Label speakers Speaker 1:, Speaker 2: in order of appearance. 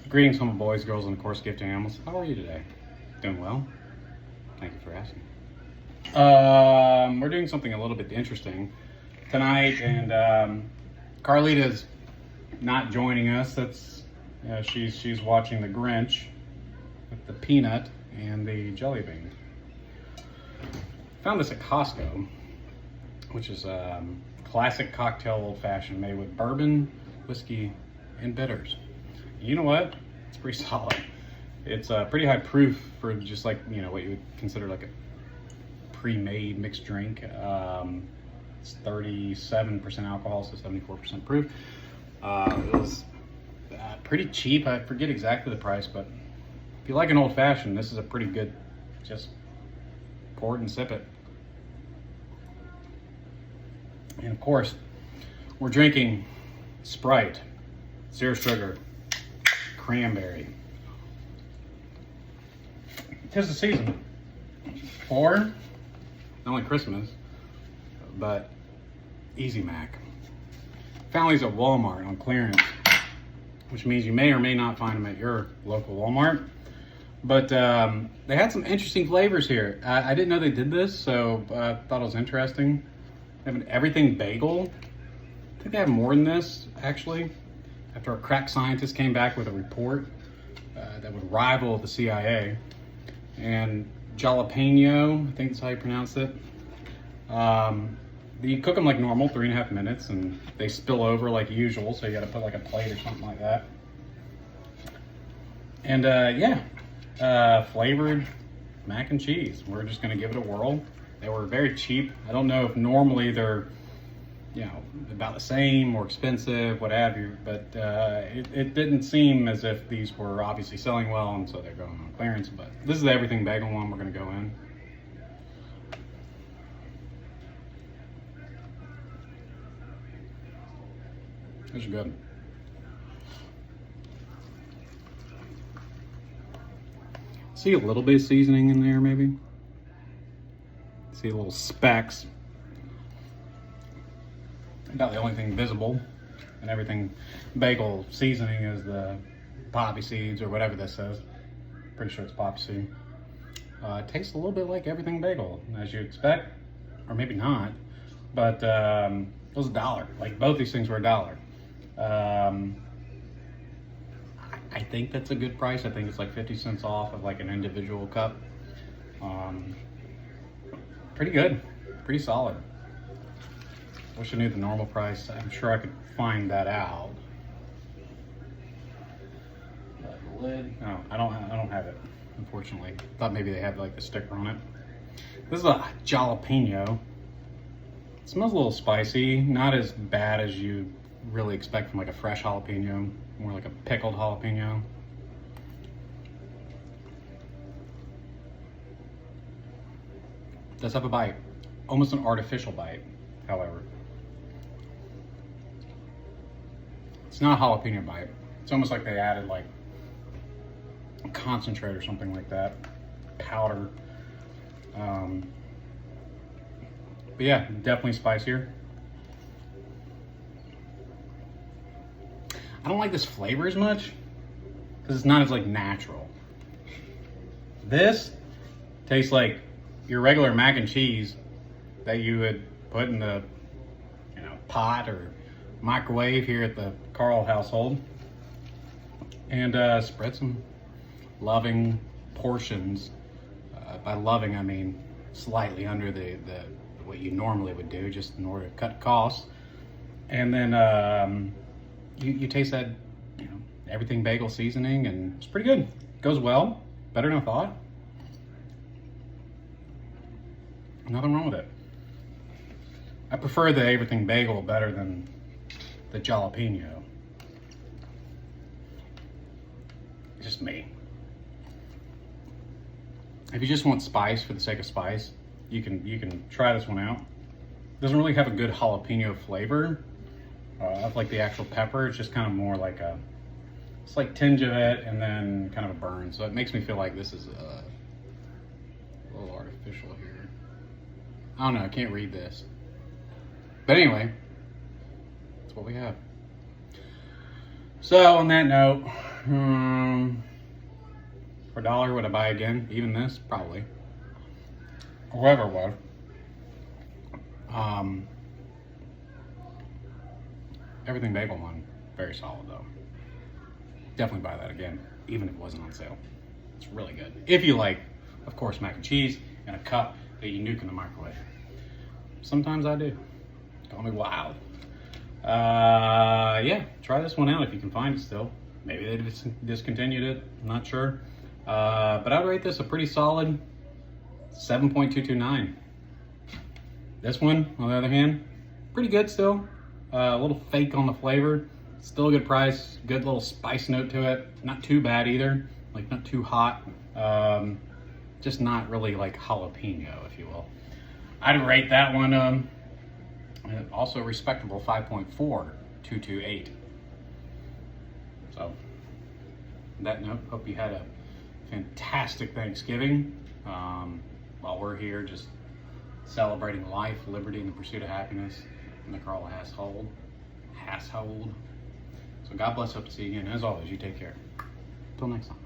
Speaker 1: Greetings, humble boys, girls, and of course, gift animals. How are you today? Doing well? Thank you for asking. We're doing something a little bit interesting tonight, and Carlita's not joining us. That's she's watching the Grinch with the peanut and the jelly bean. Found this at Costco, which is classic cocktail old fashioned made with bourbon, whiskey, and bitters. You know what? It's pretty solid. It's pretty high proof for just like, what you would consider like a pre-made mixed drink. It's 37% alcohol, so 74% proof. It was pretty cheap. I forget exactly the price, but if you like an old fashioned, this is a pretty good, just pour it and sip it. And of course, we're drinking Sprite, 0 sugar, cranberry. 'Tis the season for not only Christmas, but Easy Mac. Found these at Walmart on clearance, which means you may or may not find them at your local Walmart. But they had some interesting flavors here. I didn't know they did this, so I thought it was interesting. They have an everything bagel. I think they have more than this, actually. After a crack scientist came back with a report that would rival the CIA. And Jalapeño, I think that's how you pronounce it. You cook them like normal, 3.5 minutes, and they spill over like usual, so you gotta put like a plate or something like that. And flavored mac and cheese. We're just gonna give it a whirl. They were very cheap. I don't know if normally they're, about the same, more expensive, what have you, but it didn't seem as if these were obviously selling well, and so they're going on clearance. But this is the everything bagel one we're gonna go in. These are good. See a little bit of seasoning in there, maybe. See little specks. About the only thing visible, and everything bagel seasoning is the poppy seeds or whatever this says. Pretty sure it's poppy seed. It tastes a little bit like everything bagel, as you expect, or maybe not. But it was $1. Like both these things were $1. I think that's a good price. I think it's like 50 cents off of like an individual cup. Pretty good, pretty solid. Wish I knew the normal price. I'm sure I could find that out. The lid? No, I don't have it, unfortunately. Thought maybe they had like the sticker on it. This is a jalapeno. It smells a little spicy, not as bad as you really expect from like a fresh jalapeno, more like a pickled jalapeno. It does have a bite, almost an artificial bite, however. It's not a jalapeno bite. It's almost like they added like concentrate or something like that, powder. But yeah, definitely spicier. I don't like this flavor as much because it's not as like natural. This tastes like your regular mac and cheese that you would put in the pot or microwave here at the Karl household, and spread some loving portions. By loving, I mean slightly under the what you normally would do, just in order to cut costs. And then you taste that everything bagel seasoning, and it's pretty good. Goes well, better than I thought. Nothing wrong with it. I prefer the everything bagel better than the jalapeno. Just me. If you just want spice for the sake of spice, you can try this one out. It doesn't really have a good jalapeno flavor of like the actual pepper. It's just kind of more like a slight tinge of it and then kind of a burn. So it makes me feel like this is a little artificial here. I don't know, I can't read this. But anyway, that's what we have. So on that note, For $1, would I buy again? Even this? Probably. Whoever it was. Everything Bagel one, very solid though. Definitely buy that again, even if it wasn't on sale. It's really good. If you like, of course, mac and cheese in a cup that you nuke in the microwave. Sometimes I do. Call me wild. Yeah, try this one out if you can find it still. Maybe they discontinued it, I'm not sure. But I'd rate this a pretty solid 7.229. This one, on the other hand, pretty good still. A little fake on the flavor. Still a good price, good little spice note to it. Not too bad either, like not too hot. Just not really like jalapeno, if you will. I'd rate that one also respectable 5.4228. So, on that note, hope you had a fantastic Thanksgiving. While we're here just celebrating life, liberty, and the pursuit of happiness in the Karl household. So God bless, hope to see you again. As always, you take care. Until next time.